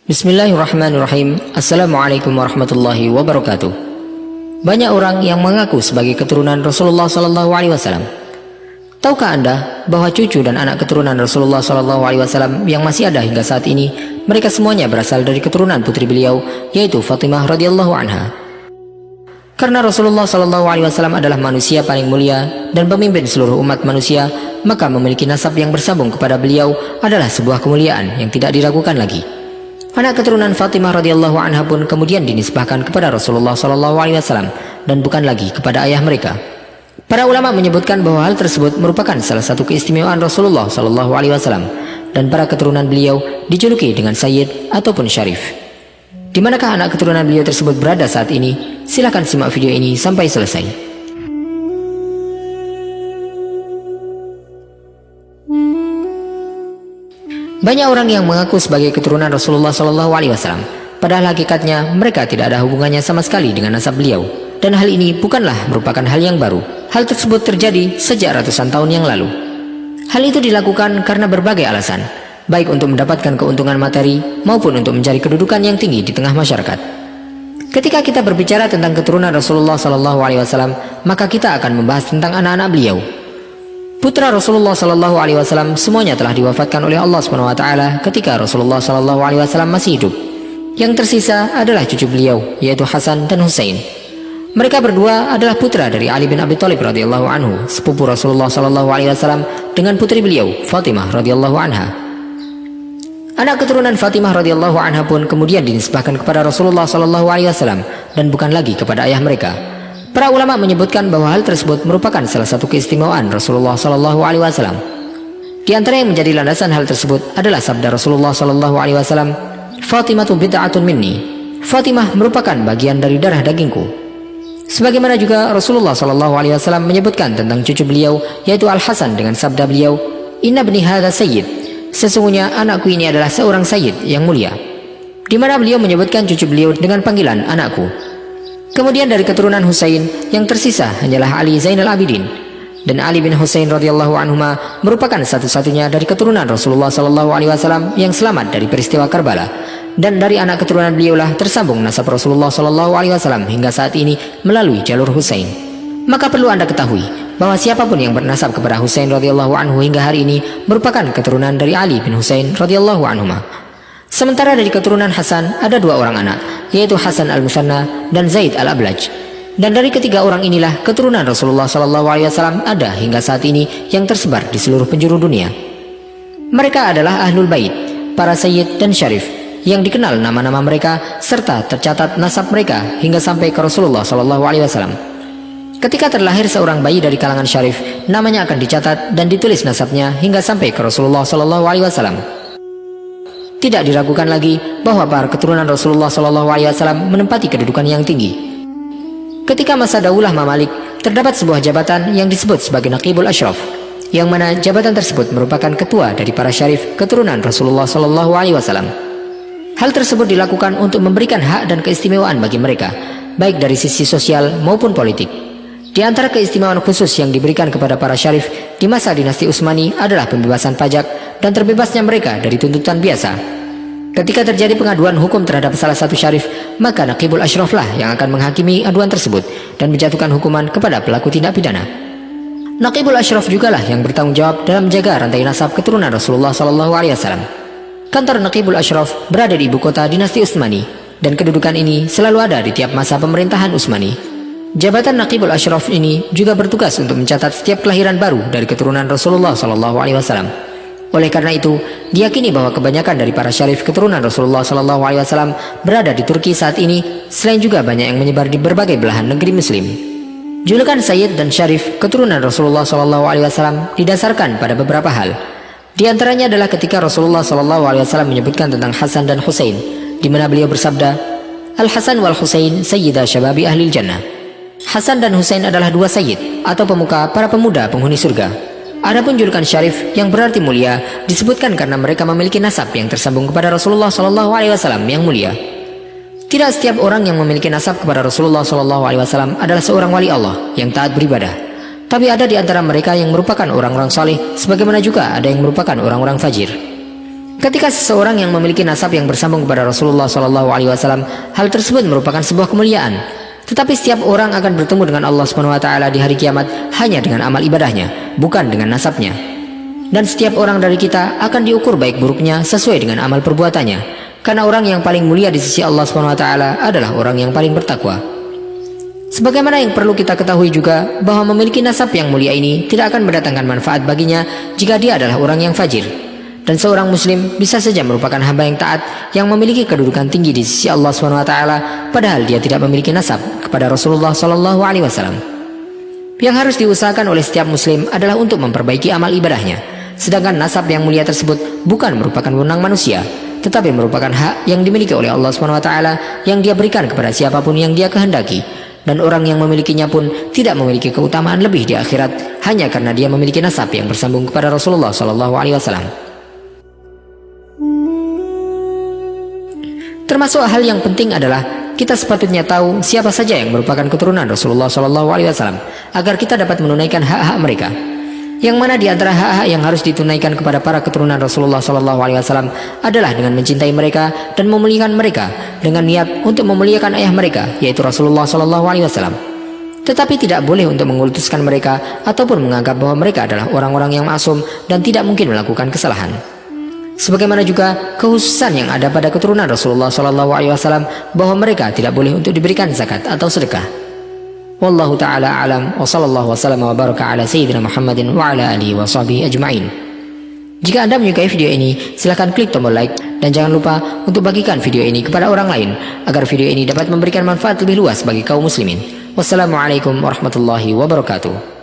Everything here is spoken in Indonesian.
Bismillahirrahmanirrahim. Assalamualaikum warahmatullahi wabarakatuh. Banyak orang yang mengaku sebagai keturunan Rasulullah SAW. Tahukah Anda bahwa cucu dan anak keturunan Rasulullah SAW yang masih ada hingga saat ini, mereka semuanya berasal dari keturunan putri beliau, yaitu Fatimah radhiyallahu anha. Karena Rasulullah SAW adalah manusia paling mulia dan pemimpin seluruh umat manusia, maka memiliki nasab yang bersambung kepada beliau adalah sebuah kemuliaan yang tidak diragukan lagi. Anak keturunan Fatimah radhiyallahu anha pun kemudian dinisbahkan kepada Rasulullah SAW dan bukan lagi kepada ayah mereka. Para ulama menyebutkan bahwa hal tersebut merupakan salah satu keistimewaan Rasulullah SAW, dan para keturunan beliau dijuluki dengan Sayyid ataupun Syarif. Di manakah anak keturunan beliau tersebut berada saat ini? Silahkan simak video ini sampai selesai. Banyak orang yang mengaku sebagai keturunan Rasulullah SAW, padahal hakikatnya mereka tidak ada hubungannya sama sekali dengan nasab beliau. Dan hal ini bukanlah merupakan hal yang baru. Hal tersebut terjadi sejak ratusan tahun yang lalu. Hal itu dilakukan karena berbagai alasan, baik untuk mendapatkan keuntungan materi maupun untuk mencari kedudukan yang tinggi di tengah masyarakat. Ketika kita berbicara tentang keturunan Rasulullah SAW, maka kita akan membahas tentang anak-anak beliau. Putra Rasulullah SAW semuanya telah diwafatkan oleh Allah SWT ketika Rasulullah SAW masih hidup. Yang tersisa adalah cucu beliau, yaitu Hasan dan Husain. Mereka berdua adalah putra dari Ali bin Abi Thalib radhiyallahu anhu, sepupu Rasulullah SAW, dengan putri beliau, Fatimah radhiyallahu anha. Anak keturunan Fatimah radhiyallahu anha pun kemudian dinisbahkan kepada Rasulullah SAW dan bukan lagi kepada ayah mereka. Para ulama menyebutkan bahwa hal tersebut merupakan salah satu keistimewaan Rasulullah SAW. Di antara yang menjadi landasan hal tersebut adalah sabda Rasulullah SAW, "Fatimatu bid'atun minni." Fatimah merupakan bagian dari darah dagingku. Sebagaimana juga Rasulullah SAW menyebutkan tentang cucu beliau, yaitu Al Hasan, dengan sabda beliau, "Inna bni hadza sayyid." Sesungguhnya anakku ini adalah seorang sayyid yang mulia. Di mana beliau menyebutkan cucu beliau dengan panggilan anakku. Kemudian dari keturunan Husain, yang tersisa hanyalah Ali Zainal Abidin, dan Ali bin Husain radhiyallahu anhuma merupakan satu-satunya dari keturunan Rasulullah SAW yang selamat dari peristiwa Karbala, dan dari anak keturunan beliaulah tersambung nasab Rasulullah SAW hingga saat ini melalui jalur Husain. Maka perlu Anda ketahui bahwa siapapun yang bernasab kepada Husain radhiyallahu anhu hingga hari ini merupakan keturunan dari Ali bin Husain radhiyallahu anhuma. Sementara dari keturunan Hasan ada dua orang anak, yaitu Hasan al-Musanna dan Zaid al-Ablaj. Dan dari ketiga orang inilah keturunan Rasulullah SAW ada hingga saat ini yang tersebar di seluruh penjuru dunia. Mereka adalah Ahlul Bait, para Sayyid dan Syarif, yang dikenal nama-nama mereka serta tercatat nasab mereka hingga sampai ke Rasulullah SAW. Ketika terlahir seorang bayi dari kalangan Syarif, namanya akan dicatat dan ditulis nasabnya hingga sampai ke Rasulullah SAW. Tidak diragukan lagi bahwa para keturunan Rasulullah SAW menempati kedudukan yang tinggi. Ketika masa daulah Mamalik, terdapat sebuah jabatan yang disebut sebagai Naqibul Ashraf, yang mana jabatan tersebut merupakan ketua dari para syarif keturunan Rasulullah SAW. Hal tersebut dilakukan untuk memberikan hak dan keistimewaan bagi mereka, baik dari sisi sosial maupun politik. Di antara keistimewaan khusus yang diberikan kepada para syarif di masa dinasti Utsmani adalah pembebasan pajak dan terbebasnya mereka dari tuntutan biasa. Ketika terjadi pengaduan hukum terhadap salah satu syarif, maka Naqibul Ashraf lah yang akan menghakimi aduan tersebut dan menjatuhkan hukuman kepada pelaku tindak pidana. Naqibul Ashraf jugalah yang bertanggung jawab dalam menjaga rantai nasab keturunan Rasulullah SAW. Kantor Naqibul Ashraf berada di ibu kota dinasti Utsmani, dan kedudukan ini selalu ada di tiap masa pemerintahan Utsmani. Jabatan Naqibul Ashraf ini juga bertugas untuk mencatat setiap kelahiran baru dari keturunan Rasulullah SAW. Oleh karena itu, diyakini bahwa kebanyakan dari para syarif keturunan Rasulullah SAW berada di Turki saat ini, selain juga banyak yang menyebar di berbagai belahan negeri Muslim. Julukan Sayyid dan Syarif keturunan Rasulullah SAW didasarkan pada beberapa hal. Di antaranya adalah ketika Rasulullah SAW menyebutkan tentang Hasan dan Husain, di mana beliau bersabda, "Al-Hasan wal Husain sayyida syababi ahlil jannah." Hasan dan Husain adalah dua sayyid atau pemuka para pemuda penghuni surga. Adapun julukan Syarif yang berarti mulia disebutkan karena mereka memiliki nasab yang tersambung kepada Rasulullah SAW yang mulia. Tidak setiap orang yang memiliki nasab kepada Rasulullah SAW adalah seorang wali Allah yang taat beribadah. Tapi ada di antara mereka yang merupakan orang-orang saleh, sebagaimana juga ada yang merupakan orang-orang fajir. Ketika seseorang yang memiliki nasab yang bersambung kepada Rasulullah SAW, hal tersebut merupakan sebuah kemuliaan. Tetapi setiap orang akan bertemu dengan Allah SWT di hari kiamat hanya dengan amal ibadahnya, bukan dengan nasabnya. Dan setiap orang dari kita akan diukur baik buruknya sesuai dengan amal perbuatannya. Karena orang yang paling mulia di sisi Allah SWT adalah orang yang paling bertakwa. Sebagaimana yang perlu kita ketahui juga bahwa memiliki nasab yang mulia ini tidak akan mendatangkan manfaat baginya jika dia adalah orang yang fajir. Dan seorang muslim bisa saja merupakan hamba yang taat yang memiliki kedudukan tinggi di sisi Allah SWT padahal dia tidak memiliki nasab kepada Rasulullah SAW. Yang harus diusahakan oleh setiap muslim adalah untuk memperbaiki amal ibadahnya. Sedangkan nasab yang mulia tersebut bukan merupakan wewenang manusia, tetapi merupakan hak yang dimiliki oleh Allah SWT yang dia berikan kepada siapapun yang dia kehendaki. Dan orang yang memilikinya pun tidak memiliki keutamaan lebih di akhirat hanya karena dia memiliki nasab yang bersambung kepada Rasulullah SAW. Termasuk hal yang penting adalah kita sepatutnya tahu siapa saja yang merupakan keturunan Rasulullah SAW agar kita dapat menunaikan hak-hak mereka. Yang mana di antara hak-hak yang harus ditunaikan kepada para keturunan Rasulullah SAW adalah dengan mencintai mereka dan memuliakan mereka dengan niat untuk memuliakan ayah mereka, yaitu Rasulullah SAW. Tetapi tidak boleh untuk mengutuskan mereka ataupun menganggap bahwa mereka adalah orang-orang yang maksum dan tidak mungkin melakukan kesalahan. Sebagaimana juga kekhususan yang ada pada keturunan Rasulullah SAW bahwa mereka tidak boleh untuk diberikan zakat atau sedekah. Wallahu ta'ala alam wa sallallahu wa sallam wa baraka ala sayyidina Muhammadin wa ala alihi wa sahbihi ajma'in. Jika Anda menyukai video ini, silahkan klik tombol like dan jangan lupa untuk bagikan video ini kepada orang lain agar video ini dapat memberikan manfaat lebih luas bagi kaum muslimin. Wassalamualaikum warahmatullahi wabarakatuh.